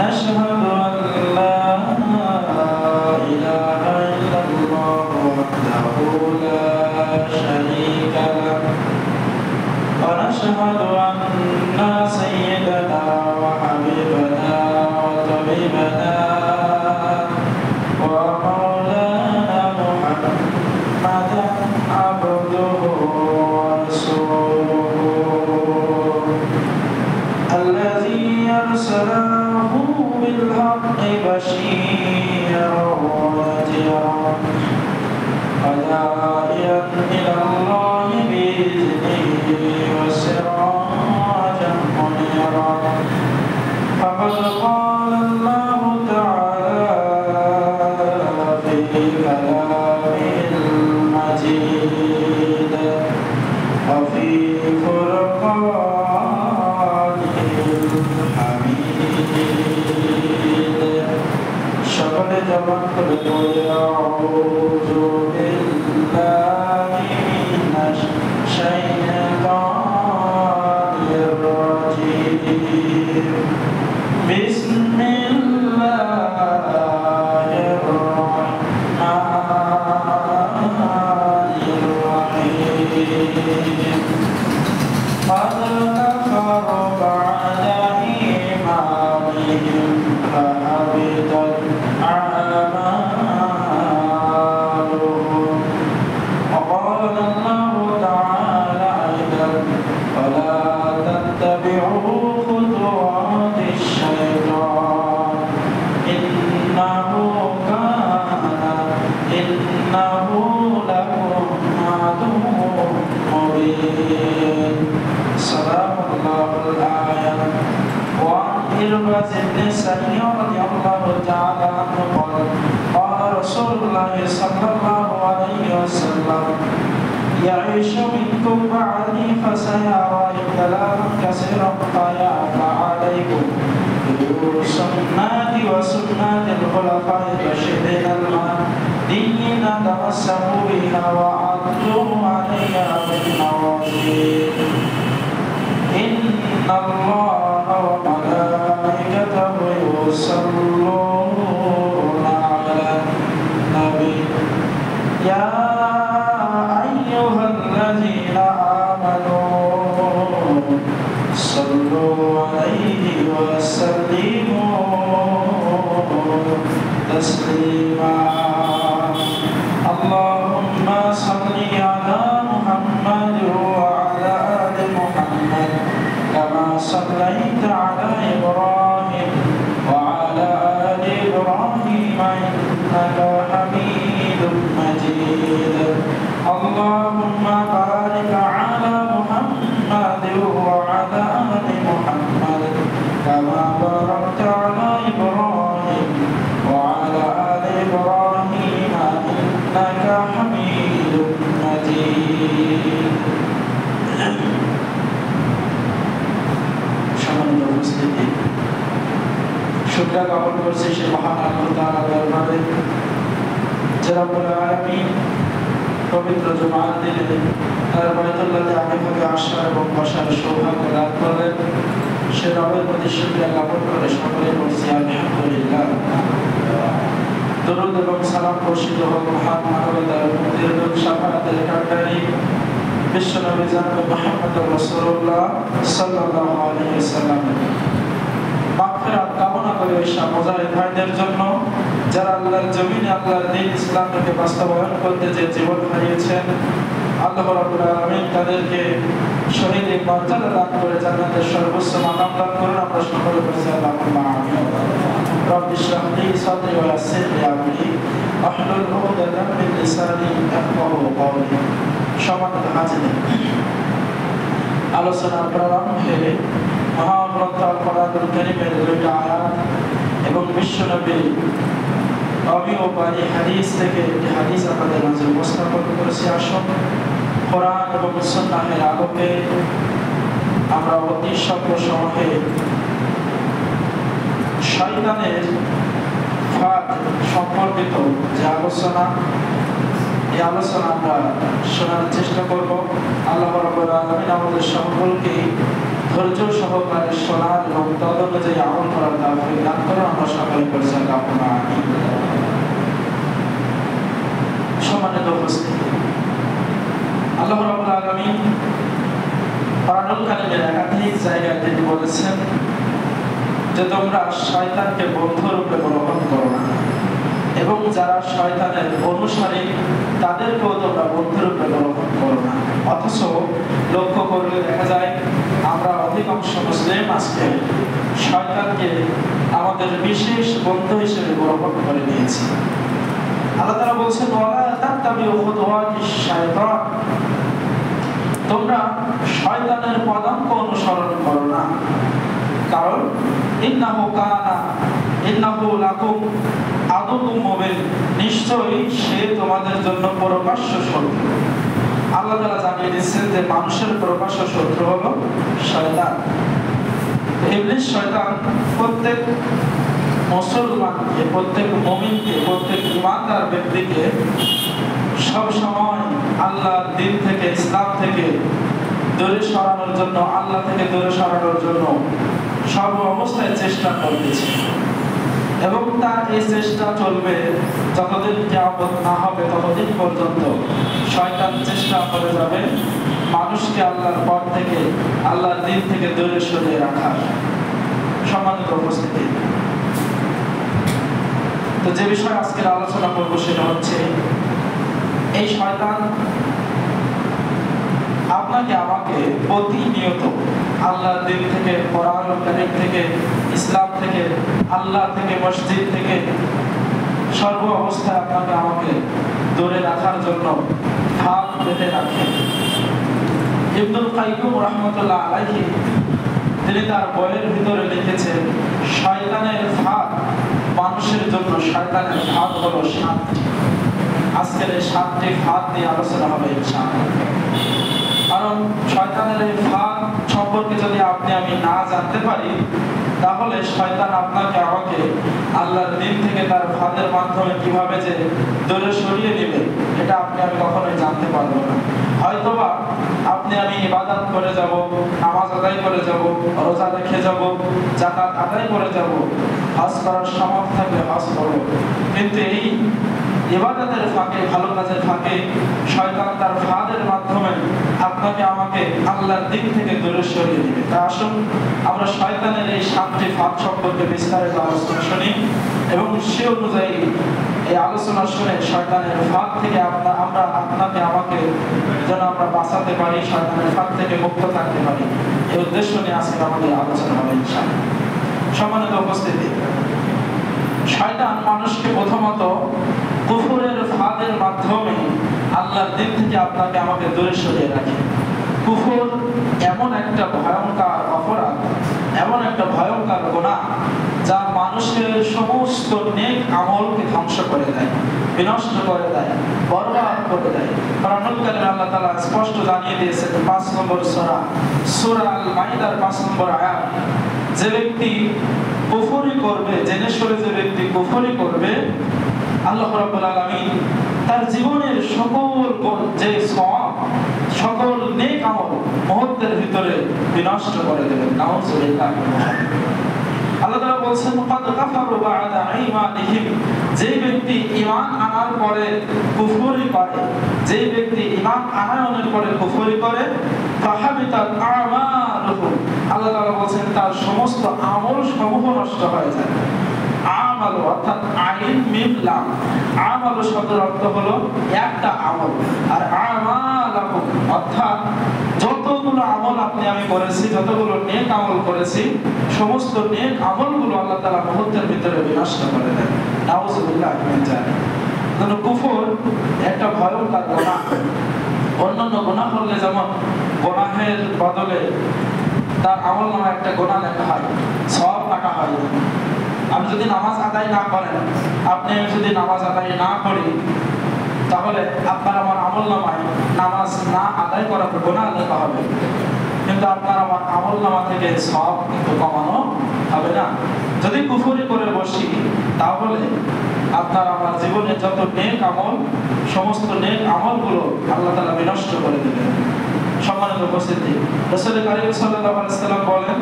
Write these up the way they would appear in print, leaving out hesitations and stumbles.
نشهد أن لا إله إلا الله وحده لا شريك له ونشهد أن سيدنا وحبيبنا وطبيبنا ومولانا محمدا عبده ورسوله الذي أرسله بالحق بشيرا ونذيرا وداعيا إلى الله بإذنه وسراجا منيرا فقد قال الله تعالى في كلامه المجيد وفي فرقانه الحميد شكر جمال قل أعوذ بالله من الشيطان الرجيم بسم الله الرحمن الرحيم قد كفروا بعد إيمانهم فحبطت أعمالهم وقال الله تعالى أيضا ولا تتبعوا خطوات الشيطان إنه لكم عدو مبين صدق الله الآية. وعن إرباز بن سريع رضي الله تعالى عنه قال قال رسول الله صلى الله عليه وسلم يعيش منكم بعدي فسيرى اختلافا كثيرا فعليكم بسنتي وسنة الخلفاء الراشدين المهديين تمسكوا بها وعضوا عليها بالنواجذ إن الله وملائكته يصلون على النبي يا أيها الذين آمنوا صلوا عليه وسلموا تسليما اللهم صل على محمد وعلى آل محمد كما صليت على إبراهيم وعلى آل إبراهيم إنك حميد مجيد اللهم بارك على محمد وعلى آل محمد كما باركت على إبراهيم وعلى آل إبراهيم إنك حميد مجيد সম্মানিত উপস্থিতি শুকরিয়া জ্ঞাপন করছি সেই মহান আল্লাহ তাআলার দরবারে যে রব্বুল আলামিন পবিত্র জুমার দিনে তার বাইতুল্লাহতে আমিভাবে আসা এবং বসার সৌভাগ্য লাভ করলেন সে রবের প্রতি শুকরিয়া জ্ঞাপন করে সকলে বলছি আলহামদুলিল্লাহ। দরুদ এবং সালাম বর্ষিত হোক মহান মানবতার মুক্তির দূত শাফাআতের কাণ্ডারি বিশ্বনবী জনাব মুহাম্মদ রাসূলুল্লাহ সাল্লাল্লাহু আলাইহি ওয়াসাল্লাম মাগফিরাত কামনা করে ঈশা মুজাহিদ ভাইদের জন্য যারা আল্লাহর জমিনে আল্লাহর দ্বীন ইসলামকে বাস্তবায়ন করতে যে জীবন হারিয়েছেন আল্লাহ রাব্বুল আলামিন তাদেরকে শহীদের মর্যাদা দান করে জান্নাতের সর্বোচ্চ মাকাম দান করুন। আমরা সকলে বলছি আল্লাহুম্মা আমিন। রব্বি ইশরাহ লি সাদরি ওয়া ইয়াসসির লি আমরি ওয়াহলুল উকদাতাম মিন লিসানি ইয়াফকাহু কওলি। সম্মানিত হাজিরিন, আলোচনার প্রারম্ভে মহাগ্রন্থ আল কোরআনুল কারীমের দুইটা আয়াত এবং বিশ্বনবীর অবিবাদী হাদিস থেকে একটি হাদিস আপনাদের মাঝে উপস্থাপন করেছি। আসুন কোরআন এবং সুন্নাহের আলোকে আমরা অতি স্বল্প সময়ে শয়তানের ফাঁদ সম্পর্কিত যে আলোচনা, এই আলোচনা আমরা শোনার চেষ্টা করব। আল্লাহ রাব্বুল আলামিন আমাদের সকলকে ধৈর্য সহকারে শোনার এবং তদ অনুযায়ী আমল করার তৌফিক দান করুন। আমরা সকলে বলছি আল্লাহুম্মা আমিন। সম্মানিত উপস্থিতি, আল্লাহ রাব্বুল আলামিন কোরআনুল কারীমের একাধিক জায়গায় তিনি বলেছেন যে তোমরা শয়তানকে বন্ধুরূপে গ্রহণ করো না, এবং যারা শয়তানের অনুসারী তাদেরকেও তোমরা বন্ধুরূপে গ্রহণ করো না। অথচ লক্ষ্য করলে দেখা যায় আমরা অধিকাংশ মুসলিম আজকে শয়তানকে আমাদের বিশেষ বন্ধু হিসেবে গ্রহণ করে নিয়েছি। আল্লাহ তাআলা বলছেন ওয়ালা তাত্তাবিউ খুতুওয়াতিশ শায়তান, তোমরা শয়তানের পদাঙ্ক অনুসরণ করো না, কারণ ইন্নাহু লাকুম আদুউম মুবিন, নিশ্চয়ই সে তোমাদের জন্য প্রকাশ্য শত্রু। আল্লাহ তাআলা জানিয়ে দিচ্ছেন যে মানুষের প্রকাশ্য শত্রু হলো শয়তান। ইবলিস শয়তান প্রত্যেক মুসলমানকে, প্রত্যেক মুমিনকে, প্রত্যেক ঈমানদার ব্যক্তিকে সব সময় আল্লাহর দ্বীন থেকে, ইসলাম থেকে দূরে সরানোর জন্য, আল্লাহ থেকে দূরে সরানোর জন্য সর্ব অবস্থায় চেষ্টা করতেছে, এবং তার এই চেষ্টা চলবে যতদিন কিয়ামত না হবে ততদিন পর্যন্ত। শয়তান চেষ্টা করে যাবে মানুষকে আল্লাহর পথ থেকে, আল্লাহর দ্বীন থেকে দূরে সরিয়ে রাখার। সম্মানিত উপস্থিতি, তো যে বিষয়ে আজকের আলোচনা করব সেটা হচ্ছে এই শয়তান আপনাকে আমাকে প্রতিনিয়ত আল্লাহর দ্বীন থেকে, কোরআনুল কারীম থেকে, ইসলাম থেকে, আল্লাহ থেকে, মসজিদ থেকে সর্ব অবস্থায় আপনাকে আমাকে দূরে রাখার জন্য ফাঁদ পেতে রাখে। ইবনুল কাইয়্যিম রাহমাতুল্লাহ আলাইহি তিনি তার বইয়ের ভিতরে লিখেছেন শয়তানের ফাঁদ মানুষের জন্য, শয়তানের ফাঁদ হলো 7টি। আজকের এই 7টি ফাঁদ নিয়ে আলোচনা হবে ইনশাআল্লাহ। কারণ শয়তানের এই ফাঁদ সম্পর্কে যদি আপনি আমি না জানতে পারি, তাহলে শয়তান আপনাকে আমাকে আল্লাহর দ্বীন থেকে তার ফাঁদের মাধ্যমে কিভাবে যে দূরে সরিয়ে নেবে, এটা আপনি আমি কখনোই জানতে পারবো না। হয়তোবা আপনি আমি ইবাদত করে যাব, নামাজ আদায় করে যাব, রোজা রেখে যাব, যাকাত আদায় করে যাব, হজ করার সামর্থ্য থাকলে হজ করব, কিন্তু এই ইবাদতের ফাঁকে, ভালো কাজের ফাঁকে শয়তান তার ফাঁদের মাধ্যমে আপনাকে আমাকে আল্লাহর দ্বীন থেকে দূরে সরিয়ে দিবে। তা আসুন আমরা শয়তানের এই 7টি ফাঁদ সম্পর্কে বিস্তারিত আলোচনা শুনি, এবং সে অনুযায়ী এই আলোচনা শুনে শয়তানের ফাঁদ থেকে আমরা আপনাকে আমাকে যেন আমরা বাঁচাতে পারি, শয়তানের ফাঁদ থেকে মুক্ত থাকতে পারি, এই উদ্দেশ্য নিয়ে আজকে আমাদের আলোচনা হবে ইনশাআল্লাহ। সম্মানিত উপস্থিতি, শয়তান মানুষকে প্রথমত কুফরের ফাঁদের মাধ্যমে আল্লাহর দ্বীন থেকে আপনাকে আমাকে দূরে সরিয়ে রাখে। কুফর এমন একটা ভয়ঙ্কর অপরাধ, এমন একটা ভয়ঙ্কর গুনাহ যা মানুষের সমস্ত নেক আমলকে ধ্বংস করে দেয়, বিনষ্ট করে দেয়, বরবাদ করে দেয়। কোরআনুল কারীমে আল্লাহ তাআলা স্পষ্ট জানিয়ে দিয়েছেন 5 নম্বর সূরা আল মাইদার 5 নম্বর আয়াত, যে ব্যক্তি কুফরি করবে, জেনে শুনে যে ব্যক্তি কুফরি করবে, আল্লাহ রাব্বুল আলামিন তার জীবনের সকল যে সওয়াব, সকল নেক আমল মুহূর্তের ভিতরে বিনষ্ট করে দেবেন। নাউযুবিল্লাহ। আল্লাহ তাআলা বলেন ফাদ কাফারু বা'দা ঈমানিহিম, যে ব্যক্তি ঈমান আনার পরে কুফরি করে, যে ব্যক্তি ঈমান আনয়নের পরে কুফরি করে, ফাহাবিতাত আমালুহু, আল্লাহ তাআলা বলেন তার সমস্ত আমল সমূহ নষ্ট হয়ে যায়। আমাল অর্থাৎ আইন মিম লাম, আমাল শব্দের অর্থ হলো একটা আমল, আর আমালাহু অর্থাৎ যতগুলো আমল আপনি আমি করেছি, যতগুলো নেক আমল করেছি, সমস্ত নেক আমলগুলো আল্লাহ তাআলা মুহূর্তের ভিতরে বিনষ্ট করে দেন। নাউযুবিল্লাহ মিন যালিক। কারণ কুফর একটা ভয়ঙ্কর গুনাহ। অন্যান্য গুনাহ হলে যেমন গুনাহের বদলে তার আমলনামায় একটা গুনাহ লেখা হয়, সওয়াব কাটা হয়। আপনি যদি নামাজ আদায় না করেন, আপনি যদি নামাজ আদায় না করি, তাহলে আপনার আমার আমলনামায় নামাজ না আদায় করার গুনাহ লেখা হবে, কিন্তু আপনার আমার আমলনামা থেকে সওয়াব কিন্তু কমানো হবে না। যদি কুফরি করে বসি, তাহলে আপনার আমার জীবনে যত নেক আমল, সমস্ত নেক আমলগুলো আল্লাহ তাআলা বিনষ্ট করে দিবেন। সম্মানিত উপস্থিতি, রাসূল কারীম সাল্লাল্লাহু আলাইহি ওয়াসাল্লাম বলেন,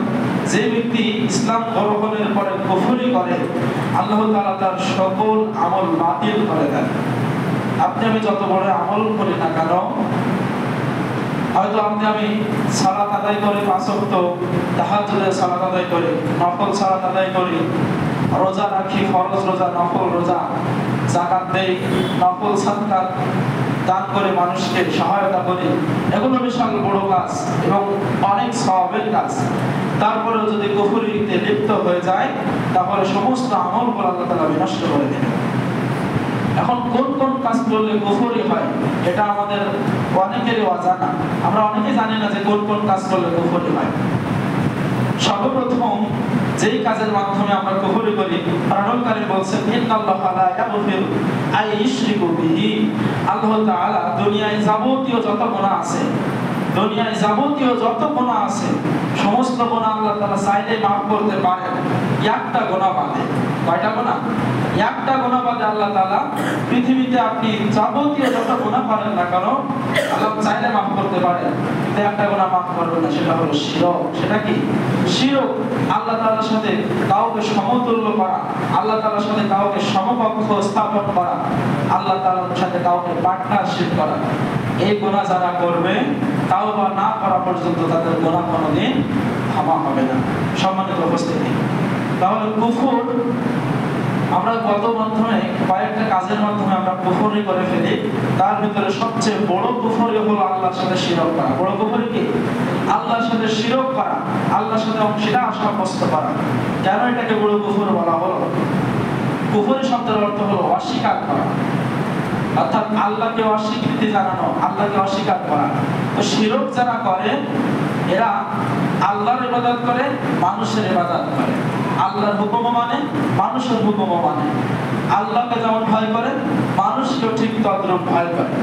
যে ব্যক্তি ইসলাম গ্রহণের পরে কুফরি করে আল্লাহ তাআলা তার সকল আমল বাতিল করে দেন। আপনি আমি যত বড় আমল করি না কেন, হয়তো আমি সালাত আদায় করি, 5 ওয়াক্ত তাহাজ্জুদের সালাত আদায় করি, নফল সালাত আদায় করি, রোজা রাখি, ফরজ রোজা, নফল রোজা, যাকাত দেই, নফল সাদকা দান করে মানুষকে সহায়তা করি, এগুলো বিশাল বড় কাজ এবং অনেক সওয়াবের কাজ। তারপরেও যদি কুফরিতে লিপ্ত হয়ে যায় তাহলে সমস্ত আমলগুলো আল্লাহ তাআলা বিনষ্ট করে দেন। এখন কোন কোন কাজ করলে কুফরি হয় এটা আমাদের অনেকেরই অজানা। আমরা অনেকেই জানি না যে কোন কোন কাজ করলে কুফরি হয়। সর্বপ্রথম যেই কাজের মাধ্যমে আমরা কুফরি করি, কোরআনুল কারীম বলছেন, ইন্নাল্লাহা লা ইয়াগফিরু আন ইউশরিকু বিহি, আল্লাহ তাআলা দুনিয়ায় যাবতীয় যত গুনাহ আছে, দুনিয়ায় যাবতীয় যত গুনাহ আছে সমস্ত গুনাহ আল্লাহ তাআলা চাইলে maaf করতে পারেন, একটা গুনাহ বাদে। কয়টা গুনাহ? একটা গুনাহ বাদে আল্লাহ তাআলা পৃথিবীতে আপনি যাবতীয় যত গুনাহ করেন না কেন আল্লাহ চাইলে maaf করতে পারেন, কিন্তু একটা গুনাহ maaf করবেন না, সেটা হলো শিরক। সেটা কি? শিরক, আল্লাহ তাআলার সাথে কাউকে সমতুল্য করা, আল্লাহ তাআলার সাথে কাউকে সমকক্ষ স্থাপন করা, আল্লাহ তাআলার সাথে কাউকে পার্টনারশিপ করা। এই গুনাহ যারা করবে তাওবা না করা পর্যন্ত তাদের গুনাহ কোনোদিন ক্ষমা হবে না। সম্মানিত উপস্থিতি, তাহলে কুফর আমরা কত মাধ্যমে, কয়েকটা কাজের মাধ্যমে আমরা কুফরি করে ফেলি। তার ভিতরে সবচেয়ে বড় কুফরি হলো আল্লাহর সাথে শিরক করা। বড় কুফরি কি? আল্লাহর সাথে শিরক করা, আল্লাহর সাথে অংশীদার সাব্যস্ত করা। কেন এটাকে বড় কুফর বলা হলো? কুফরি শব্দের অর্থ হলো অস্বীকার করা, অর্থাৎ আল্লাহকে অস্বীকৃতি জানানো, আল্লাহকে অস্বীকার করা। তো শিরক যারা করে এরা আল্লাহর ইবাদত করে, মানুষের ইবাদত করে, আল্লাহর হুকুম মানে, মানুষের হুকুম মানে, আল্লাহকে যেমন ভয় করে মানুষকেও ঠিক তদ্রূপ ভয় করে।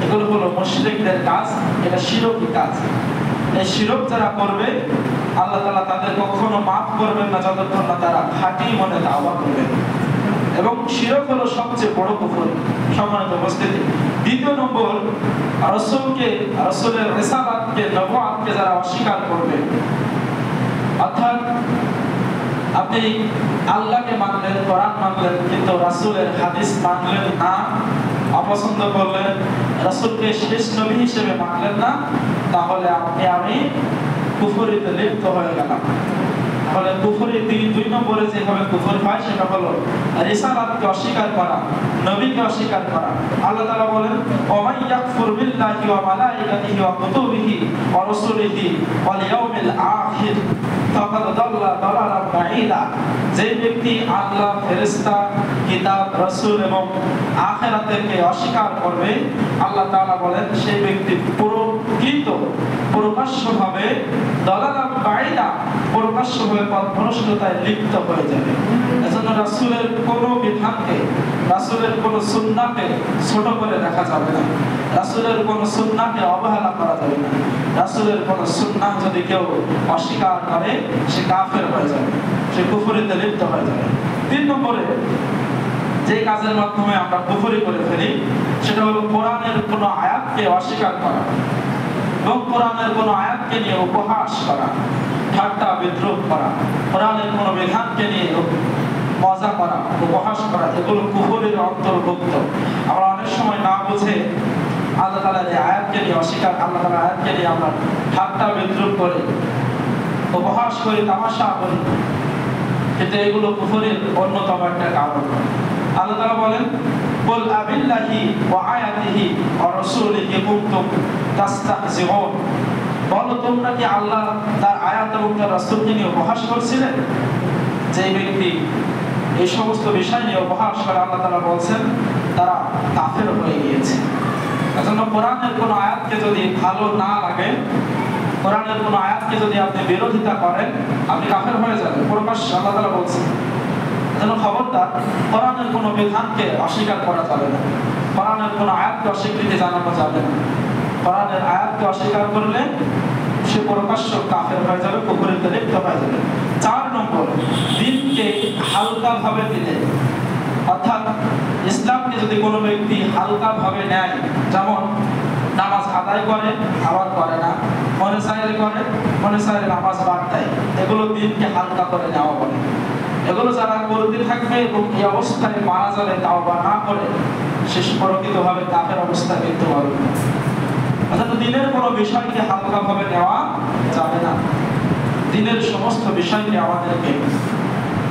এগুলো হলো মুশরিকদের কাজ, এটা শিরকি কাজ। এই শিরক যারা করবে আল্লাহ তাআলা তাদের কখনো maaf করবেন না যতক্ষণ না তারা খাঁটি মনে তাওবা করবে। এবং শিরক হলো সবচেয়ে বড় কুফর। সম্মানিত উপস্থিতি, দ্বিতীয় নম্বর, রাসূলকে, রাসূলের রিসালাতকে, নবুয়াতকে যারা অস্বীকার করবে, অর্থাৎ আপনি আল্লাহকে মানলেন, কোরআন মানলেন, কিন্তু রাসূলের হাদিস মানলেন না, অপছন্দ করলেন, রাসূলকে শেষ নবী হিসেবে মানলেন না, তাহলে আমি কুফরিতে লিপ্ত হয়ে গেলাম। তাহলে কুফরি দুই নম্বরে যেভাবে কুফর হয় সেটা হলো রিসালাতকে অস্বীকার করা, নবীকে অস্বীকার করা। আল্লাহ তাআলা বলেন, ওয়ামাই ইয়াকফুর বিল্লাহি ওয়া মালাইকাতিহি ওয়া কুতুবিহি ওয়া রাসূলিহি ওয়াল ইয়াউমিল আখির ফাকাদ দাল্লা দালালান বাঈদা। যে ব্যক্তি আল্লাহ, ফেরেশতা, কিতাব, রাসূল এবং আখিরাতকে অস্বীকার করবে, আল্লাহ তাআলা বলেন সেই ব্যক্তি প্রকাশ্যভাবে দালালান বাঈদা, প্রকাশ্যভাবে পথভ্রষ্টতায় লিপ্ত হয়ে যাবে। এজন্য রাসূলের কোনো বিধানকে, রাসূলের কোনো সুন্নাহকে ছোট করে দেখা যাবে না, রাসূলের কোনো সুন্নাহকে অবহেলা করা যাবে না। রাসূলের কোনো সুন্নাহ যদি কেউ অস্বীকার করে সে কাফের হয়ে যাবে, সে কুফরিতে লিপ্ত হয়ে যাবে। 3 নম্বরে যে কাজের মাধ্যমে আমরা কুফরি করে ফেলি সেটা হলো কোরআনের কোনো আয়াতকে অস্বীকার করা এবং কোরআনের কোনো আয়াতকে নিয়ে উপহাস করা, ঠাট্টা বিদ্রুপ করা, কোরআনের কোনো বিধানকে নিয়ে মজা করা, উপহাস করা, এগুলো কুফরের অন্তর্ভুক্ত। আমরা অনেক সময় না বুঝে আল্লাহ তাআলার এই আয়াতকে নিয়ে অস্বীকার, আল্লাহ তাআলার আয়াতকে নিয়ে আমরা ঠাট্টা বিদ্রুপ করে, উপহাস করি, তামাশা করি, কিন্তু এগুলো কুফরের অন্যতম একটা কারণ। আল্লাহ তাআলা বলেন, কুল আবিল্লাহি ওয়া আয়াতিহি ওয়া রাসূলিহি কুনতুম তাস্তাহজিউন। বলো, তোমরা কি আল্লাহ, তার আয়াত এবং তার রাসূলকে নিয়ে উপহাস করছিলে? যে ব্যক্তি এই সমস্ত বিষয় নিয়ে উপহাস করে, আল্লাহ তাআলা বলছেন তারা কাফের হয়ে গিয়েছে। এজন্য কোরআনের কোনো আয়াতকে যদি ভালো না লাগে, কোরআনের কোনো আয়াতকে যদি আপনি বিরোধিতা করেন, আপনি কাফের হয়ে যাবেন, প্রকাশ্যে আল্লাহ তাআলা বলছেন। এজন্য খবরদার, কোরআনের কোনো বিধানকে অস্বীকার করা যাবে না, কোরআনের কোনো আয়াতকে অস্বীকৃতি জানানো যাবে না। কোরআনের আয়াতকে অস্বীকার করলে সে প্রকাশ্য কাফের হয়ে যাবে, কুফরিতে লিপ্ত হয়ে যাবে। 4 নম্বর, দ্বীনকে হালকা ভাবে দিলে, অর্থাৎ ইসলামকে যদি কোনো ব্যক্তি হালকা ভাবে নেয়, যেমন নামাজ আদায় করে আবার করে না, মনে চাইলে করে, মনে চাইলে নামাজ বাদ দেয়, এগুলো দিনকে হালকা করে নেওয়া বলে। এগুলো যারা করতে থাকবে এবং এই অবস্থায় মারা যাবে তাওবা না করে, শেষ প্রকৃতভাবে কাফের অবস্থা কিন্তু হবে। অর্থাৎ দিনের কোনো বিষয়কে হালকাভাবে নেওয়া যাবে না। দিনের সমস্ত বিষয়কে আমাদেরকে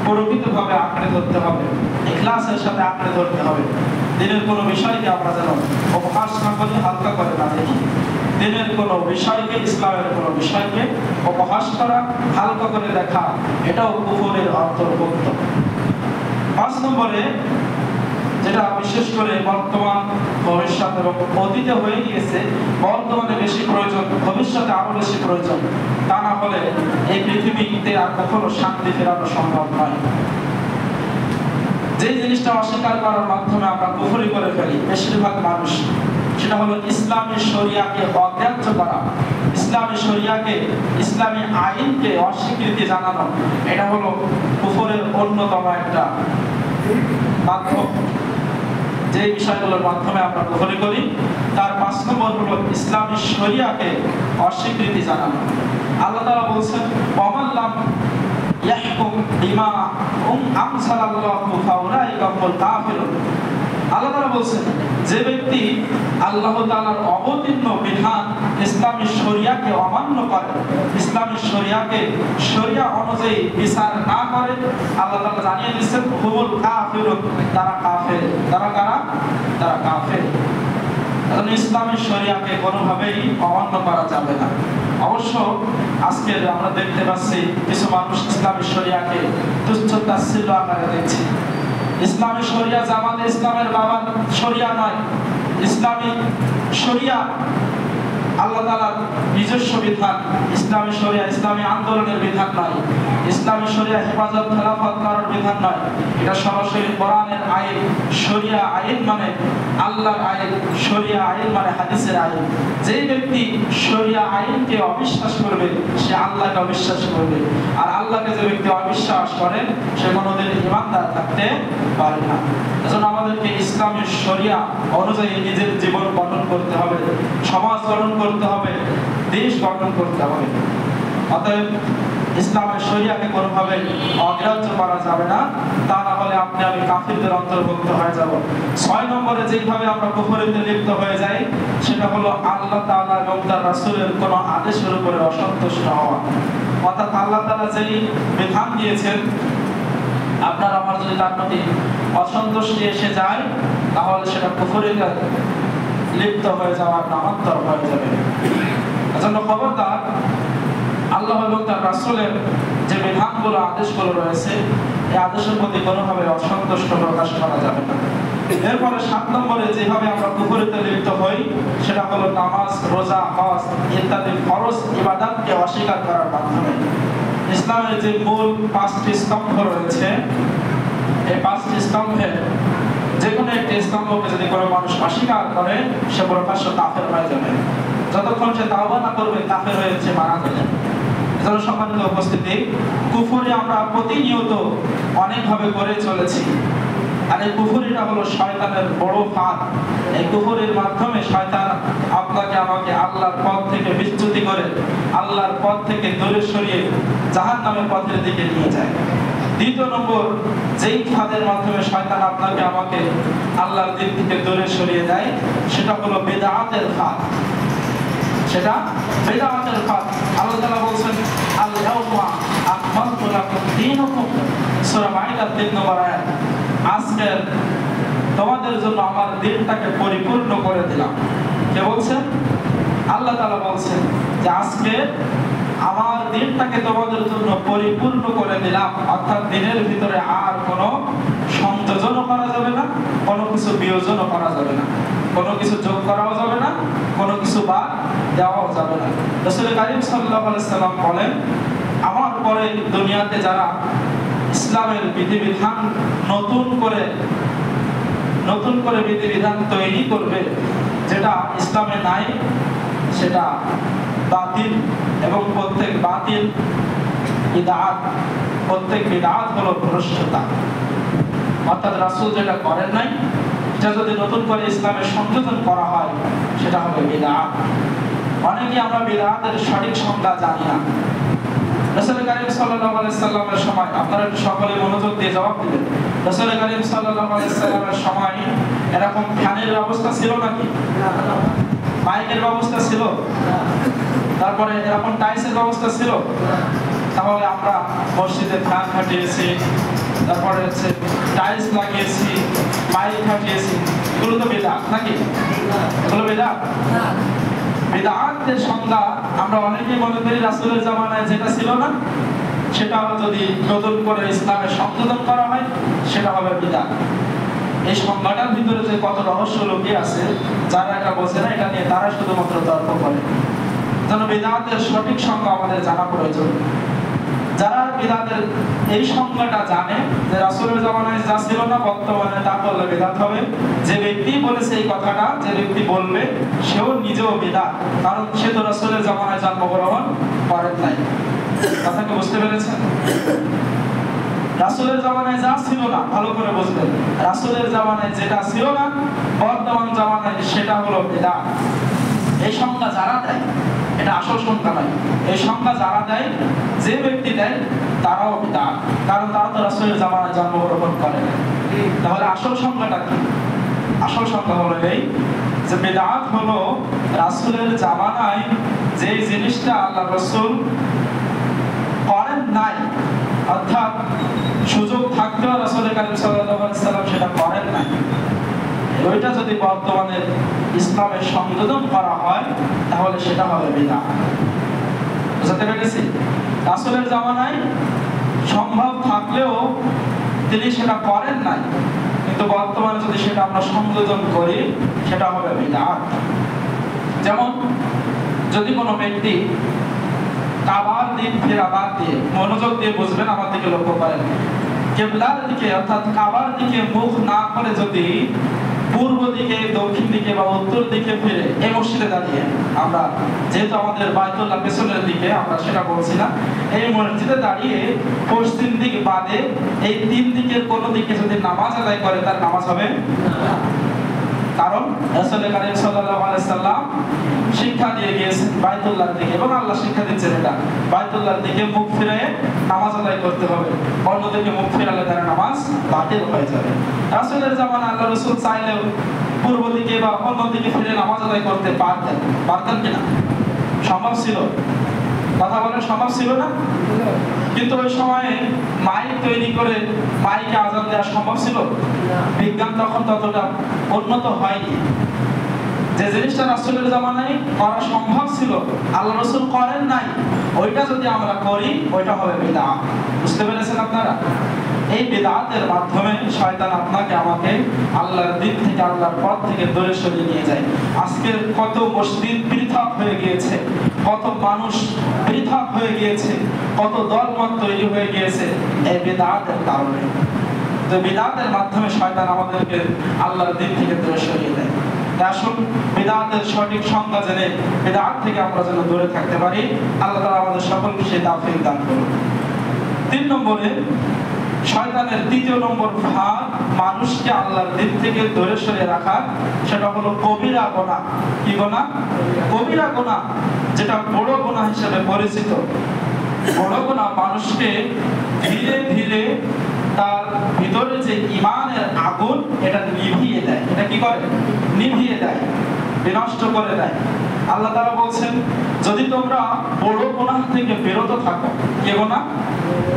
প্রকৃতভাবে আঁকড়ে ধরতে হবে, ইখলাসের সাথে আঁকড়ে ধরতে হবে। দিনের কোনো বিষয়কে আমরা যেন অপহাস না করি, হালকা করে না দেখি। দিনের কোনো বিষয়কে, ইসলামের কোনো বিষয়কে অপহাস করা, হালকা করে দেখা, এটাও কুফরের অন্তর্ভুক্ত। 5 নম্বরে, যেটা বিশেষ করে বর্তমান, ভবিষ্যৎ এবং অতীতে হয়ে গিয়েছে, বর্তমানে বেশি প্রয়োজন, ভবিষ্যতে আরো বেশি প্রয়োজন, তা না হলে এই পৃথিবীতে আর কখনো শান্তি ফেরানো সম্ভব নয়। যে জিনিসটা অস্বীকার করার মাধ্যমে আমরা কুফরি করে ফেলি বেশিরভাগ মানুষ, সেটা হলো ইসলামী শরিয়াকে অগ্রাহ্য করা, ইসলামী শরিয়াকে, ইসলামী আইনকে অস্বীকৃতি জানানো। এটা হলো কুফরের অন্যতম একটা মাধ্যম। যে বিষয়গুলোর মাধ্যমে আমরা কুফরি করি, তার 5 নম্বর হলো ইসলামী শরিয়াকে অস্বীকৃতি জানানো। আল্লাহ তাআলা বলেছেন, ওয়ামাল্লাম ইয়াহকুম বিমা আমসালাল্লাহু ফাউলাইকা হুমুল কাফিরুন। আল্লাহ তাআলা বলেছেন, যে ব্যক্তি আল্লাহ তাআলার অবতীর্ণ বিধান ইসলামী শরিয়াকে অমান্য করে, ইসলামী শরিয়াকে শরিয়া অনুযায়ী বিচার না করে, আল্লাহ তাআলা জানিয়ে দিয়েছেন হুমুল কাফিরুন, তারা কাফের। তারা কারা? তারা কাফের। কারণ ইসলামী শরিয়াকে কোনোভাবেই অমান্য করা যাবে না। অবশ্য আজকে আমরা দেখতে পাচ্ছি কিছু মানুষ ইসলামী শরিয়াকে তুচ্ছ তাচ্ছিল্য আকারে দেখছে। ইসলামী শরিয়া জামাতে ইসলামের বাবার শরিয়া নয়। ইসলামী শরিয়া আল্লাহ তাআলার নিজস্ব বিধান। ইসলামী শরিয়া ইসলামী আন্দোলনের বিধান নয়। ইসলামী শরিয়া হেফাজত খেলাফত করার বিধান নয়। এটা সরাসরি কোরআনের আইন। শরিয়া আইন মানে আল্লাহর আইন, শরিয়া আইন মানে হাদিসের আইন। যে ব্যক্তি শরিয়া আইনকে অবিশ্বাস করবে, সে আল্লাহকে অবিশ্বাস করবে। আর আল্লাহকে যে ব্যক্তি অবিশ্বাস করে, সে কোনোদিন ঈমানদার থাকতে পারে না। এজন্য আমাদেরকে ইসলামী শরিয়া অনুযায়ী নিজের জীবন গঠন করতে হবে, সমাজ গঠন করতে হবে, দেশ গঠন করতে হবে। অতএব ইসলামের শরিয়াকে কোনোভাবে অগ্রাহ্য করা যাবে না, তা না হলে আপনি আমি কাফিরদের অন্তর্ভুক্ত হয়ে যাব। 6 নম্বরে যেভাবে আমরা কুফরিতে লিপ্ত হয়ে যাই, সেটা হলো আল্লাহ তাআলা এবং তার রাসূলের কোনো আদেশের উপরে অসন্তুষ্ট হওয়া। অর্থাৎ আল্লাহ তাআলা যেই বিধান দিয়েছেন, আপনার আমার যদি তার প্রতি অসন্তুষ্টি এসে যায়, তাহলে সেটা কুফরিতে লিপ্ত হয়ে যাওয়ার নামান্তর হয়ে যাবে। এজন্য খবরদার, আল্লাহ এবং তার রাসূলের যে বিধানগুলো, আদেশগুলো রয়েছে, এই আদেশের প্রতি কোনোভাবে অসন্তুষ্ট প্রকাশ করা যাবে না। এরপরে 7 নম্বরে যেভাবে আমরা কুফরিতে লিপ্ত হই, সেটা হলো নামাজ, রোজা, হজ ইত্যাদি ফরজ ইবাদতকে অস্বীকার করার মাধ্যমে। ইসলামের যে মূল 5টি স্তম্ভ রয়েছে, এই 5টি স্তম্ভের যে কোনো একটি স্তম্ভকে যদি কোনো মানুষ অস্বীকার করে, সে প্রকাশ্য কাফের হয়ে যাবে। যতক্ষণ সে তাওবা না করবে, কাফের হয়ে সে মারা যাবে। এজন্য সম্মানিত উপস্থিতি, কুফরি আমরা প্রতিনিয়ত অনেকভাবে করে চলেছি। আর এই কুফরিটা হলো শয়তানের বড় ফাঁদ। এই কুফরির মাধ্যমে শয়তান আপনাকে আমাকে আল্লাহর পথ থেকে বিচ্যুতি করে, আল্লাহর পথ থেকে দূরে সরিয়ে জাহান্নামের পথের দিকে নিয়ে যায়। 2 নম্বর যেই ফাঁদের মাধ্যমে শয়তান আপনাকে আমাকে আল্লাহর দিক থেকে দূরে সরিয়ে দেয়, সেটা হলো বিদআতের ফাঁদ। সেটা বিদআতের ফাঁদ। আল্লাহ তাআলা বলেন, আল-ইয়াউমা আকমালতু লাকুম দীনাকুম, সূরা মাইদা 3 নম্বর আয়াত। আজকে তোমাদের জন্য আমার দিনটাকে পরিপূর্ণ করে দিলাম। কে বলছেন? আল্লাহ তাআলা বলছেন যে আজকে আমার দিনটাকে তোমাদের জন্য পরিপূর্ণ করে দিলাম। অর্থাৎ দিনের ভিতরে আর কোনো সংযোজনও করা যাবে না, কোনো কিছু বিয়োজনও করা যাবে না, কোনো কিছু যোগ করাও যাবে না, কোনো কিছু বাদ দেওয়াও যাবে না। রাসূল কারীম সাল্লাল্লাহু আলাইহি সাল্লাম বলেন, আমার পরে দুনিয়াতে যারা ইসলামের বিধিবিধান নতুন করে বিধিবিধান তৈরি করবে, যেটা ইসলামে নাই, সেটা বাতিল। এবং প্রত্যেক বাতিল বিদআত, প্রত্যেক বিদআত হলো ভ্রষ্টতা। অর্থাৎ রাসূল যেটা করেন নাই, এটা যদি নতুন করে ইসলামের সংযোজন করা হয় সেটা হবে বিদআত। অনেকে আমরা বিদআতের সঠিক সংজ্ঞা জানি না। রাসূল করিম সাল্লাল্লাহু আলাইহি সাল্লামের সময়, আপনারা একটু সকলে মনোযোগ দিয়ে জবাব দিবেন, রাসূল করিম সাল্লাল্লাহু আলাইহি সাল্লামের সময় এরকম ফ্যানের ব্যবস্থা ছিল নাকি? মাইকের ব্যবস্থা ছিল? তারপরে এরকম টাইলসের ব্যবস্থা ছিল? তাহলে আমরা মসজিদে ফ্যান খাটিয়েছি, তারপরে হচ্ছে টাইলস লাগিয়েছি, মাইক খাটিয়েছি, এগুলো তো বিদআত নাকি? এগুলো বিদআত? বিদআতের সংজ্ঞা আমরা অনেকেই মনে করি রাসূলের জামানায় যেটা ছিল না সেটা যদি নতুন করে ইসলামের সংশোধন করা হয় সেটা হবে বিদআত। এই সংজ্ঞাটার ভিতরে যে কত রহস্য লুকিয়ে আছে, যারা এটা বোঝে না এটা নিয়ে তারা শুধুমাত্র তর্ক করে। যেন বিদআতের সঠিক সংজ্ঞা আমাদের জানা প্রয়োজন। যারা বিদআতের এই সংজ্ঞাটা জানে যে রাসূলের জামানায় যা ছিল না বর্তমানে তা করলে বিদআত হবে, যে ব্যক্তি বলেছে এই কথাটা, যে ব্যক্তি বলবে সেও নিজেও বিদআত, কারণ সে তো রাসূলের জামানায় জন্মগ্রহণ করেন নাই। কথা কি বুঝতে পেরেছেন? রাসূলের জামানায় যা ছিল না, ভালো করে বুঝবেন, রাসূলের জামানায় যেটা ছিল না বর্তমান জামানায় সেটা হলো বিদআত। এই সংজ্ঞা যারা দেয়, এটা আসল সংজ্ঞা নয়, এই সংজ্ঞা যারা দেয়, যে ব্যক্তি দেয় তারাও বিদআত, কারণ তারা তো রাসূলের জামানায় জন্মগ্রহণ করে না। তাহলে আসল সংজ্ঞাটা কি? আসল সংজ্ঞা হলো এই যে বিদআত হলো রাসূলের জামানায় যে জিনিসটা আল্লাহ রাসূল করেন নাই, অর্থাৎ সুযোগ থাকতেও রাসূল করিম সাল্লাল্লাহু আলাইহি সাল্লাম সেটা করেন নাই, ওইটা যদি বর্তমানে ইসলামের সংযোজন করা হয় তাহলে সেটা হবে বিদআত। বুঝতে পেরেছি? রাসূলের জামানায় সম্ভব থাকলেও তিনি সেটা করেন নাই, কিন্তু বর্তমানে যদি সেটা আমরা সংযোজন করি সেটা হবে বিদআত। যেমন যদি কোনো ব্যক্তি কাবার দিক ফেরা বাদ দিয়ে, মনোযোগ দিয়ে বুঝবেন, আমার দিকে লক্ষ্য করেন, কিবলার দিকে অর্থাৎ কাবার দিকে মুখ না করে যদি পূর্ব দিকে, দক্ষিণ দিকে বা উত্তর দিকে ফিরে এই মসজিদে দাঁড়িয়ে, আমরা যেহেতু আমাদের বাইতুল্লাহ পেছনের দিকে, আমরা সেটা বলছি না, এই মসজিদে দাঁড়িয়ে পশ্চিম দিক বাদে এই তিন দিকের কোনো দিকে যদি নামাজ আদায় করে তার নামাজ হবে না। কারণ রাসূল করিম সাল্লাল্লাহু আলাইহি সাল্লাম শিক্ষা দিয়ে গিয়েছেন বাইতুল্লাহর দিকে, এবং আল্লাহ শিক্ষা দিচ্ছেন এটা বাইতুল্লাহর দিকে মুখ ফিরে নামাজ আদায় করতে হবে, অন্যদিকে মুখ ফিরালে তার নামাজ বাতিল হয়ে যাবে। রাসূলের জামানায় আল্লাহ রাসূল চাইলেও পূর্ব দিকে বা অন্য দিকে ফিরে নামাজ আদায় করতে পারতেন কিনা? সম্ভব ছিল? কথা বলেন, সম্ভব ছিল না? কিন্তু ওই সময়ে মাইক তৈরি করে মাইকে আযান দেওয়া সম্ভব ছিল? বিজ্ঞান তখন ততটা উন্নত হয়নি। যে জিনিসটা রাসূলের জামানায় করা সম্ভব ছিল, আল্লাহ রাসূল করেন নাই, ওইটা যদি আমরা করি ওইটা হবে বিদআত। বুঝতে পেরেছেন আপনারা? এই বিদআতের মাধ্যমে শয়তান আপনাকে আমাকে আল্লাহর দিক থেকে, আল্লাহর পথ থেকে দূরে সরিয়ে নিয়ে যায়। আজকে কত মসজিদ পৃথক হয়ে গিয়েছে, কত মানুষ পৃথক হয়ে গিয়েছে, কত দলমত তৈরি হয়ে গিয়েছে এই বিদআতের কারণে। তো বিদআতের মাধ্যমে শয়তান আমাদেরকে আল্লাহর দিক থেকে দূরে সরিয়ে দেয়। আসুন বিদআতের সঠিক সংজ্ঞা জেনে বিদআত থেকে আমরা যেন দূরে থাকতে পারি, আল্লাহ তাআলা আমাদের সকলকে সেই তৌফিক দান করুন। 3 নম্বরে শয়তানের তৃতীয় নম্বর ভাগ মানুষকে আল্লাহর দিক থেকে দূরে সরিয়ে রাখা, সেটা হলো কবিরা গুনাহ। কি গুনাহ? কবিরা গুনাহ, যেটা বড় গুনাহ হিসেবে পরিচিত। বড় গুনাহ মানুষকে ধীরে ধীরে তার ভিতরে যে ঈমানের আগুন এটা নিভিয়ে দেয়। এটা কি করে? নিভিয়ে দেয়, বিনষ্ট করে দেয়। আল্লাহ তাআলা বলছেন, যদি তোমরা বড় গুনাহ থেকে বিরত থাকো, কি গুনাহ?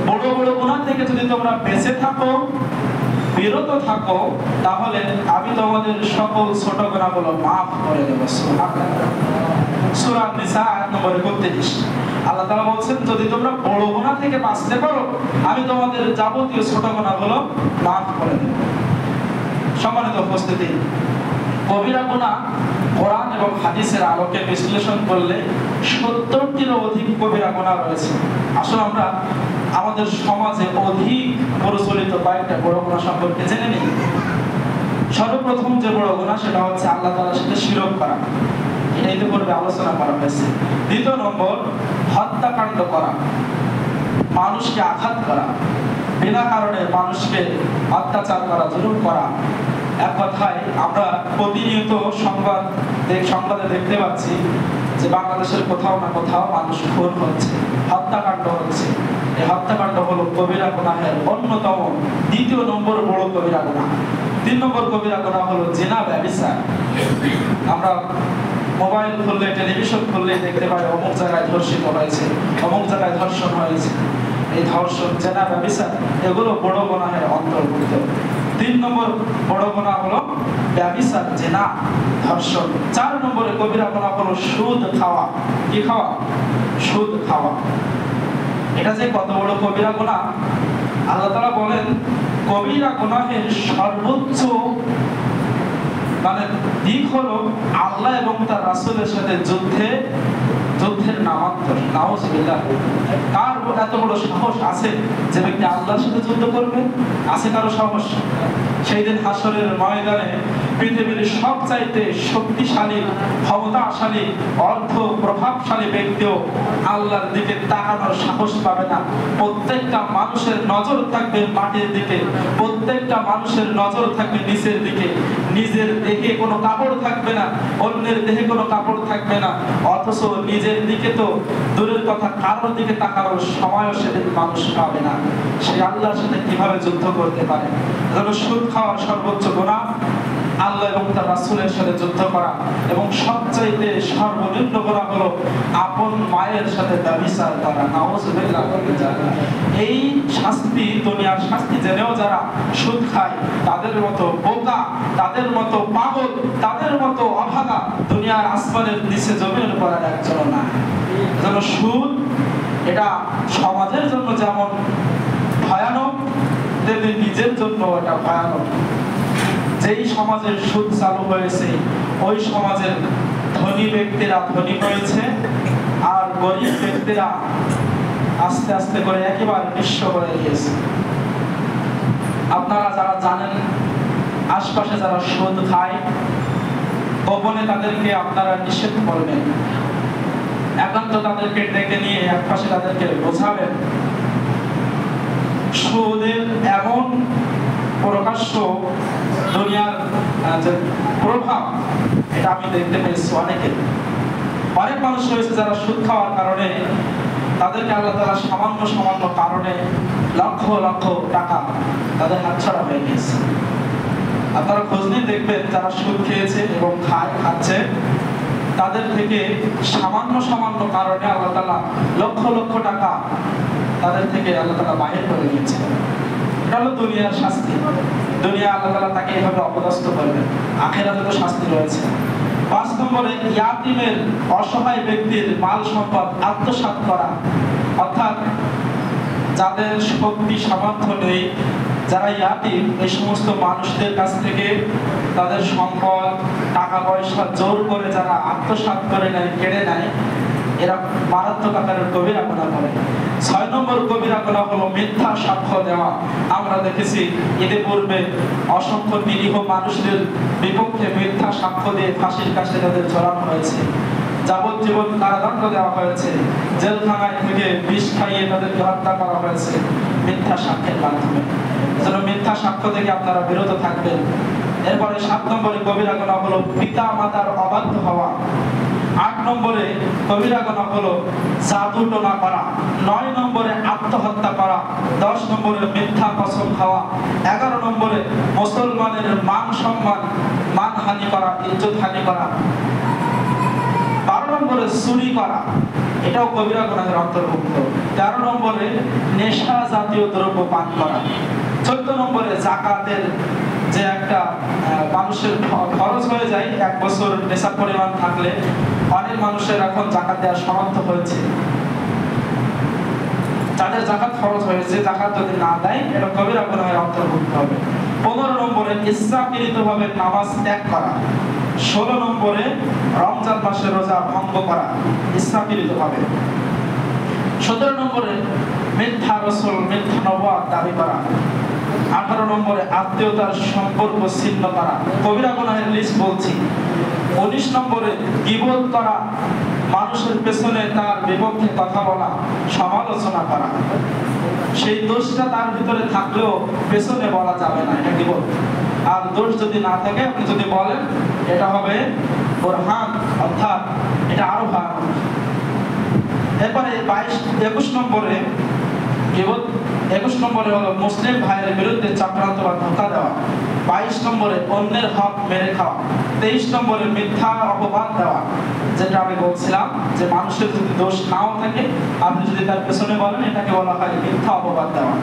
বড় বড় গুনাহ থেকে যদি তোমরা বেঁচে থাকো, বিরত থাকো, তাহলে আমি তোমাদের সকল ছোট গুনাহগুলো মাফ করে দেব। সুবহানাল্লাহ। সূরা নিসা আয়াত নম্বর 31। আল্লাহ তাআলা বলছেন, যদি তোমরা বড় গুনাহ থেকে বাঁচতে পারো, আমি তোমাদের যাবতীয় ছোট গুনাহগুলো মাফ করে দেব। সম্মানিত উপস্থিতি, কবিরা গুনাহ কোরআন এবং হাদিসের আলোকে বিশ্লেষণ করলে 70টিরও অধিক কবিরা গুনাহ রয়েছে। আসলে আমরা আমাদের সমাজে অধিক প্রচলিত কয়েকটা বড় গুনাহ সম্পর্কে জেনে নিই। সর্বপ্রথম যে বড় গুনাহ সেটা হচ্ছে আল্লাহ তাআলার সাথে শিরক করা, এটা ইতিপূর্বে আলোচনা করা হয়েছে। দ্বিতীয় নম্বর হত্যাকাণ্ড করা, মানুষকে আঘাত করা, বিনা কারণে মানুষকে অত্যাচার করা, জুলুম করা। এক কথায় আমরা প্রতিনিয়ত সংবাদে দেখতে পাচ্ছি যে বাংলাদেশের কোথাও না কোথাও মানুষ খুন হচ্ছে, হত্যাকাণ্ড হচ্ছে। এই হত্যাকাণ্ড হলো কবিরা গুনাহের অন্যতম দ্বিতীয় নম্বর বড় কবিরা গুনাহ। 3 নম্বর কবিরা গুনাহ হলো জিনা, ব্যভিচার। আমরা মোবাইল খুললে, টেলিভিশন খুললে দেখতে পাই অমুক জায়গায় ধর্ষিত হয়েছে, অমুক জায়গায় ধর্ষণ হয়েছে। এই ধর্ষণ, জিনা, ব্যভিচার এগুলো বড় গুনাহের অন্তর্ভুক্ত। 3 নম্বর বড় গুনাহ হলো ব্যভিচার, জিনা, ধর্ষণ। 4 নম্বরে কবিরা গুনাহ হলো সুদ খাওয়া। কি খাওয়া? সুদ খাওয়া। এটা যে কত বড় কবিরা গুনাহ, আল্লাহ তাআলা বলেন কবিরা গুনাহের সর্বোচ্চ দিক হলো আল্লাহ এবং তার রাসূলের সাথে যুদ্ধের নামান্তর। নাউযুবিল্লাহ। কার এত বড় সাহস আছে যে ব্যক্তি আল্লাহর সাথে যুদ্ধ করবে? আছে কারো সাহস? সেই দিন হাসরের ময়দানে পৃথিবীর সবচাইতে শক্তিশালী, ক্ষমতাশালী, অর্থ প্রভাবশালী ব্যক্তিও আল্লাহর দিকে তাকানোর সাহস পাবে না। প্রত্যেকটা মানুষের নজর থাকবে মাটির দিকে, প্রত্যেকটা মানুষের নজর থাকবে নিচের দিকে। নিজের দেহে কোনো কাপড় থাকবে না, অন্যের দেহে কোনো কাপড় থাকবে না। অথচ নিজের দিকে তো দূরের কথা, কারোর দিকে তাকানোর সময়ও সেদিন মানুষ পাবে না। সে আল্লাহর সাথে কিভাবে যুদ্ধ করতে পারে? সুদ খাওয়ার সর্বোচ্চ গুনাহ আল্লাহ এবং তার রাসূলের সাথে যুদ্ধ করা, এবং সবচাইতে সর্বনিম্ন গুনাহ হলো আপন মায়ের সাথে ব্যভিচার করা। নাউযুবিল্লাহ। এই শাস্তি, দুনিয়ার শাস্তি জেনেও যারা সুদ খায় তাদের মতো বোকা, তাদের মতো পাগল, তাদের মতো অভাগা দুনিয়ার আসমানের নিচে জমিনের উপর আর একজন না। যেন সুদ এটা সমাজের জন্য যেমন ভয়ানক, তেমনি নিজের জন্য এটা ভয়ানক। যেই সমাজের সুদ চালু হয়েছে ওই সমাজের ধনী ব্যক্তিরা ধনী হয়েছে, আর গরিব ব্যক্তিরা আস্তে আস্তে করে একেবারে নিঃস্ব হয়ে গিয়েছে। আপনারা যারা জানেন, আশপাশে যারা সুদ খায়, গোপনে তাদেরকে আপনারা নিষেধ করবেন, একান্ত তাদেরকে ডেকে নিয়ে একপাশে তাদেরকে বোঝাবেন। সুদের এমন প্রকাশ্য দুনিয়ার যে প্রভাব, এটা আমি দেখতে পেয়েছি অনেক মানুষ রয়েছে যারা সুদ খাওয়ার কারণে তাদেরকে আল্লাহ তাআলা সামান্য কারণে লক্ষ লক্ষ টাকা তাদের হাতছাড়া হয়ে গেছে। আপনারা খোঁজ নিয়ে দেখবেন যারা সুদ খেয়েছে এবং খাচ্ছে, তাদের থেকে সামান্য কারণে আল্লাহ তাআলা লক্ষ লক্ষ টাকা তাদের থেকে আল্লাহ তাআলা বাহির করে নিয়েছে। এটা হলো দুনিয়ার শাস্তি। দুনিয়া আল্লাহ তাআলা তাকে এইভাবে অপদস্থ করবেন, আখিরাতে তো শাস্তি রয়েছে। 5 নম্বরে ইয়াতীমের, অসহায় ব্যক্তির মাল সম্পদ আত্মসাৎ করা। অর্থাৎ যাদের শক্তি সামর্থ্য নেই, যারা ইয়াতীম, এই সমস্ত মানুষদের কাছ থেকে তাদের সম্পদ, টাকা পয়সা জোর করে যারা আত্মসাৎ করে নেয়, কেড়ে নেয়, এরা মারাত্মক আকারের কবিরা গুনাহ করে। 6 নম্বর কবিরা গুনাহ হলো মিথ্যা সাক্ষ্য দেওয়া। আমরা দেখেছি এতে পূর্বে অসংখ্য নিরীহ মানুষদের বিপক্ষে মিথ্যা সাক্ষ্য দিয়ে ফাঁসির কাছে তাদের ঝোলানো হয়েছে, যাবজ্জীবন কারাদণ্ড দেওয়া হয়েছে, জেলখানায় থেকে বিষ খাইয়ে তাদেরকে হত্যা করা হয়েছে মিথ্যা সাক্ষ্যের মাধ্যমে। যেন মিথ্যা সাক্ষ্য থেকে আপনারা বিরত থাকবেন। এরপরে 7 নম্বরে কবিরা গুনাহ হলো পিতা মাতার অবাধ্য হওয়া। 8 নম্বরে কবিরা গুনাহ হলো জাদু টোনা করা। 9 নম্বরে আত্মহত্যা করা। 10 নম্বরে মিথ্যা কসম খাওয়া। 11 নম্বরে মুসলমানের মান সম্মান, মানহানি করা, ইজ্জত হানি করা। 12 নম্বরে চুরি করা, এটাও কবিরা গুনাহের অন্তর্ভুক্ত। 13 নম্বরে নেশা জাতীয় দ্রব্য পান করা। 14 নম্বরে যাকাতের যে একটা মানুষের খরচ হয়ে যায় 1 বছর নেশাব পরিমাণ থাকলে, অনেক মানুষের এখন যাকাত দেওয়ার সামর্থ্য হয়েছে, যাদের যাকাত খরচ হয়েছে, যাকাত যদি না দেয় এটা কবিরা গুনাহের অন্তর্ভুক্ত হবে। 15 নম্বরে ইচ্ছাকৃতভাবে নামাজ ত্যাগ করা। 16 নম্বরে রমজান মাসের রোজা ভঙ্গ করা ইচ্ছাকৃতভাবে। 17 নম্বরে মিথ্যা রাসূল, মিথ্যা নবুয়ত দাবি করা। 18 নম্বরে আত্মীয়তার সম্পর্ক ছিন্ন করা। কবিরা গুনাহের লিস্ট বলছি। 19 নম্বরে গীবত করা, মানুষের পেছনে তার বিপক্ষে কথা বলা, সমালোচনা করা। সেই দোষটা তার ভিতরে থাকলেও পেছনে বলা যাবে না, এটা গীবত। আর দোষ যদি না থাকে আপনি যদি বলেন এটা হবে বুরহান, অর্থাৎ এটা আরো ভয়ানক। এরপরে 21 নম্বরে গীবত, 21 নম্বরে হলো মুসলিম ভাইয়ের বিরুদ্ধে চক্রান্ত বা ধোঁকা দেওয়া, 22 নম্বরে অন্যের হক মেরে খাওয়া, 23 নম্বরে মিথ্যা অপবাদ দেওয়া, যেটা আমি বলছিলাম যে মানুষের যদি দোষ নাও থাকে আপনি যদি তার পেছনে বলেন এটাকে বলা হয় মিথ্যা অপবাদ দেওয়া।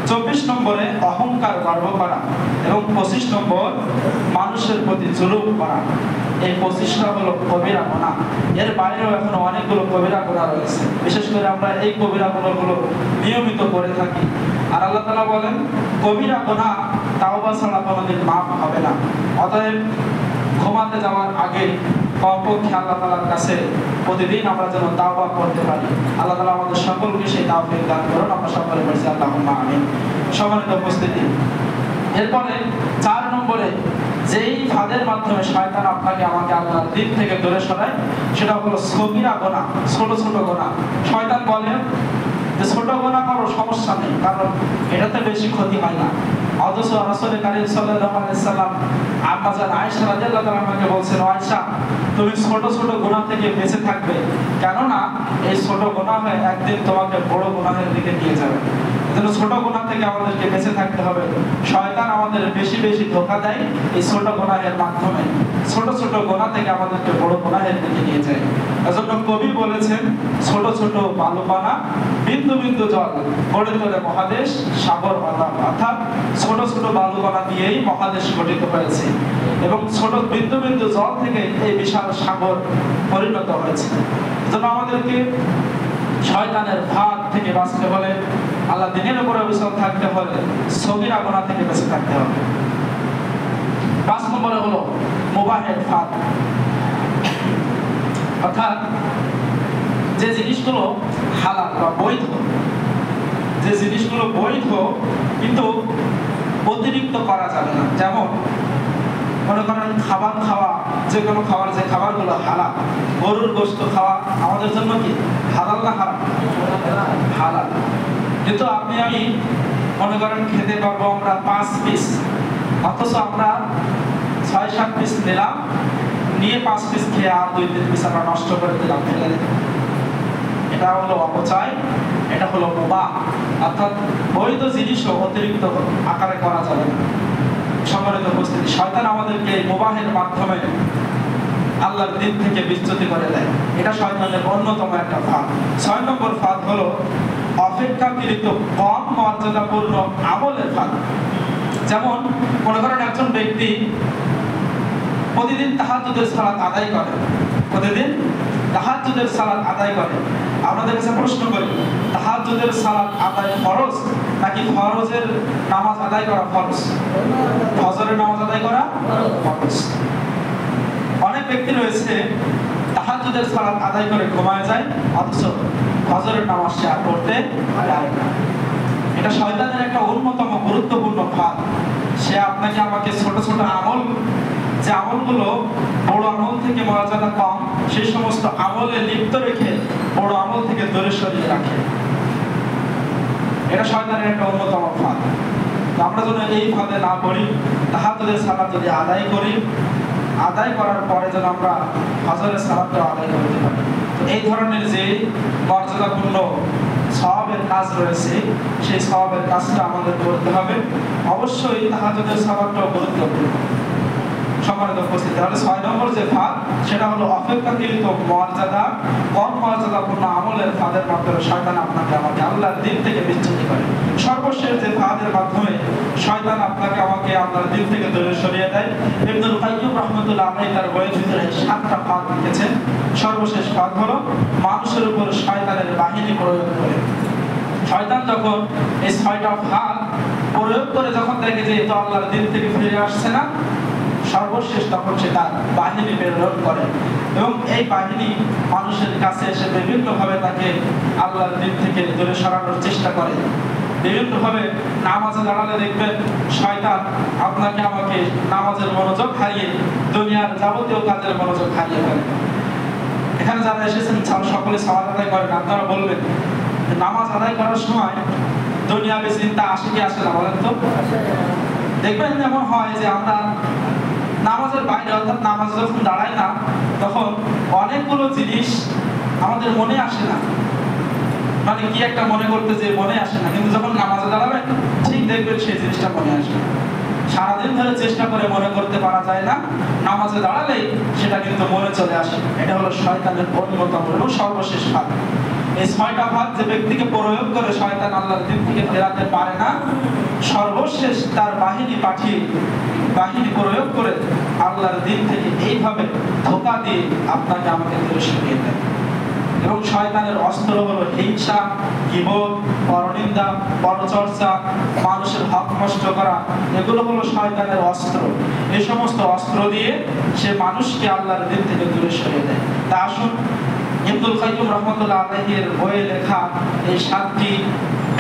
24 নম্বরে অহংকার গর্ব করা এবং 25 নম্বর মানুষের প্রতি জুলুম করা। এই 25টা হলো কবিরা গুনাহ। এর বাইরেও এখনো অনেকগুলো কবিরা গুনাহ রয়েছে, বিশেষ করে আমরা এই কবিরা গুনাহগুলো নিয়মিত করে থাকি। আর আল্লাহ তাআলা বলেন কবিরা গুনাহ তাওবা ছাড়া কোনোদিন মাফ হবে না। অতএব ঘুমাতে যাওয়ার আগে কমপক্ষে আল্লাহ তাআলার কাছে প্রতিদিন আমরা যেন তাওবা করতে পারি। আল্লাহ তাআলা আমাদের সকলকে সেই তাওফিক দান করুন। আমরা সকলে বলছি আল্লাহুম্মা আমিন। সম্মানিত উপস্থিতি, এরপরে 4 নম্বরে যেই ফাঁদের মাধ্যমে শয়তান আপনাকে আমাকে আল্লাহর দিন থেকে দূরে সরায় সেটা হলো সগীরা গুনাহ, ছোট ছোট গুনাহ। শয়তান বলে যে ছোট গুনাহ করো, সমস্যা নেই, কারণ এটাতে বেশি ক্ষতি হয় না। অথচ রাসূল কারীম সাল্লাল্লাহু আলাইহি ওয়াসাল্লাম আম্মা জান আয়েশা রাদিয়াল্লাহু তাআলা আমাকে বলছেন, আয়েশা তুমি ছোট ছোট গুনাহ থেকে বেঁচে থাকবে, কেননা এই ছোট গুনাহ একদিন তোমাকে বড় গুনাহের দিকে নিয়ে যাবে। এজন্য ছোট গুনাহ থেকে আমাদেরকে বেঁচে থাকতে হবে। শয়তান আমাদের বেশি বেশি ধোঁকা দেয় এই ছোট গুনাহের মাধ্যমে। ছোট ছোট গুনাহ থেকে আমাদেরকে বড় গুনাহের দিকে নিয়ে যায়। এজন্য কবি বলেছেন ছোট ছোট বালুকণা বিন্দু বিন্দু জল গড়ে তোলে মহাদেশ সাগর অতল। অর্থাৎ ছোট ছোট বালুকণা দিয়েই মহাদেশ গঠিত হয়েছে এবং ছোট বিন্দু বিন্দু জল থেকে এই বিশাল সাগর পরিণত হয়েছে। এজন্য আমাদেরকে শয়তানের ফাঁদ থেকে বাঁচতে হলে, আল্লাহ দ্বীনের উপরে অবিচল থাকতে হলে সগীরা গুনাহ থেকে বেঁচে থাকতে হবে। 5 নম্বরে হলো মুবাহের ফাঁদ, অর্থাৎ যে জিনিসগুলো হালাল বা বৈধ, যে জিনিসগুলো বৈধ কিন্তু অতিরিক্ত করা যাবে না। যেমন মনে করেন খাবার খাওয়া, যে কোনো খাবার, যে খাবারগুলো হালাল, গরুর গোশত খাওয়া আমাদের জন্য কি হালাল না হারাম? হালাল। কিন্তু আপনি আমি মনে করেন খেতে পারবো আমরা 5 পিস, অথচ আমরা 6-7 পিস নিলাম, নিয়ে 5 পিস খেয়ে আর 2-3 পিস আমরা নষ্ট করে দিলাম, ফেলে দিলাম। এটা হলো অপচয়, এটা হলো মুবাহ। অর্থাৎ বৈধ জিনিসও অতিরিক্ত আকারে করা যাবে না। সম্মানিত উপস্থিতি, শয়তান আমাদেরকে মুবাহের মাধ্যমে আল্লাহর দিন থেকে বিচ্যুতি করে দেয়। এটা শয়তানের অন্যতম একটা ফাঁদ। 6 নম্বর ফাঁদ হলো অপেক্ষাকৃত কম মর্যাদাপূর্ণ আমলের ফাঁদ। যেমন মনে করেন একজন ব্যক্তি প্রতিদিন তাহাজ্জুদের সালাত আদায় করে, প্রতিদিন তাহাজ্জুদের সালাত আদায় করে। আপনাদের কাছে প্রশ্ন করি, তাহাজ্জুদের সালাত আদায় ফরজ নাকি ফরজের নামাজ আদায় করা ফরজ? ফজরের নামাজ আদায় করা ফরজ। অনেক ব্যক্তি রয়েছে তাহাজ্জুদের সালাত আদায় করে ঘুমায় যায়, অথচ ফজরের নামাজ সে আর পড়তে পারে না। এটা শয়তানের একটা অন্যতম গুরুত্বপূর্ণ ফাঁদ। সে আপনাকে আমাকে ছোট ছোট আমল, যে আমলগুলো বড় আমল থেকে মর্যাদা কম, সেই সমস্ত আমলে লিপ্ত রেখে বড় আমল থেকে দূরে সরিয়ে রাখে। এটা শয়তানের একটা অন্যতম ফাঁদ। আমরা যেন এই ফাঁদে না পড়ি, তাহাজ্জুদের সালাত যদি আদায় করি, আদায় করার পরে যেন আমরা ফজরের সালাতটা আদায় করতে পারি। তো এই ধরনের যে মর্যাদাপূর্ণ সওয়াবের কাজ রয়েছে, সেই সওয়াবের কাজটা আমাদের করতে হবে। অবশ্যই তাহাজ্জুদের সালাতটাও গুরুত্বপূর্ণ। সম্মানিত উপস্থিতি, তাহলে 6 নম্বর যে ফাঁদ সেটা হলো অপেক্ষাকৃত মর্যাদা কম মর্যাদাপূর্ণ আমলের ফাঁদের মাধ্যমে শয়তান আপনাকে আমাকে আল্লাহর দিন থেকে বিচ্যুতি করে। সর্বশেষ যে ফাঁদের মাধ্যমে শয়তান আপনাকে আমাকে আল্লাহর দিন থেকে দূরে সরিয়ে দেয়, ইবনুল কাইয়্যিম রাহমাতুল্লাহ আলাইহি তার বইয়ের ভিতরে 7টা ফাঁদ লিখেছেন। সর্বশেষ ফাঁদ হলো মানুষের উপর শয়তানের বাহিনী প্রয়োগ করে। শয়তান যখন এই 6টা ফাঁদ প্রয়োগ করে যখন দেখে যে তো আল্লাহর দিন থেকে ফিরে আসছে না, সর্বশেষ তখন সে তার বাহিনী প্রেরণ করে এবং এই বাহিনী মানুষের কাছে এসে বিভিন্নভাবে তাকে আল্লাহর দিন থেকে দূরে সরানোর চেষ্টা করে। বিভিন্নভাবে নামাজে দাঁড়ালে দেখবেন শয়তান আপনাকে আমাকে নামাজের মনোযোগ হারিয়ে দুনিয়ার যাবতীয় কাজের মনোযোগ হারিয়ে ফেলে। এখানে যারা এসেছেন সকলে সালাত আদায় করেন, আপনারা বলবেন নামাজ আদায় করার সময় দুনিয়াবি চিন্তা আসে কি আসে না বলেন তো? দেখবেন যেমন হয় যে আমরা নামাজের বাইরে অর্থাৎ নামাজ যখন দাঁড়াই না তখন অনেকগুলো জিনিস আমাদের মনে আসে না, মানে কি একটা মনে করতে যে মনে আসে না, কিন্তু যখন নামাজে দাঁড়াবেন ঠিক দেখবেন সেই জিনিসটা মনে আসে। সারাদিন ধরে চেষ্টা করে মনে করতে পারা যায় না, নামাজে দাঁড়ালেই সেটা কিন্তু মনে চলে আসে। এটা হলো শয়তানের অন্যতম এবং সর্বশেষ ভাগ। এই 6টা ভাগ যে ব্যক্তিকে প্রয়োগ করে শয়তান আল্লাহর দিন থেকে ফেরাতে পারে না, সর্বশেষ তার বাহিনী প্রয়োগ করে আল্লাহর দিন থেকে এইভাবে ধোঁকা দিয়ে আপনাকে আমাকে দূরে সরিয়ে দেয়। এবং শয়তানের অস্ত্র হলো হিংসা, গীবত, পরনিন্দা, পরচর্চা, মানুষের হক নষ্ট করা, এগুলো হলো শয়তানের অস্ত্র। এই সমস্ত অস্ত্র দিয়ে সে মানুষকে আল্লাহর দিন থেকে দূরে সরিয়ে দেয়। তা আসুন ইবনুল কাইয়্যিম রাহমাতুল্লাহ আলাইহির বইয়ে লেখা এই 7টি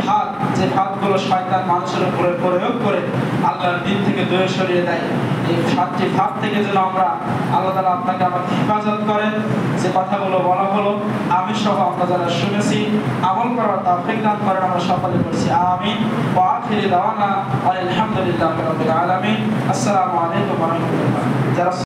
ভাগ, যে ভাগগুলো শয়তান মানুষের উপরে প্রয়োগ করে আল্লাহর দিন থেকে দূরে সরিয়ে দেয়, এই 7টি ভাগ থেকে যেন আমরা আল্লাহ তাআলা আপনাকে আমাকে হেফাজত করেন। যে কথাগুলো বলা হলো আমি সহ আমরা যারা শুনেছি আমল করার তৌফিক দান করেন, আমরা সকলে বলছি আমিন। ওয়া আখিরি দাওয়ানা আলহামদুলিল্লাহি রাব্বিল আলামিন। আসসালামু আলাইকুম ওয়া রাহমাতুল্লাহ। যারা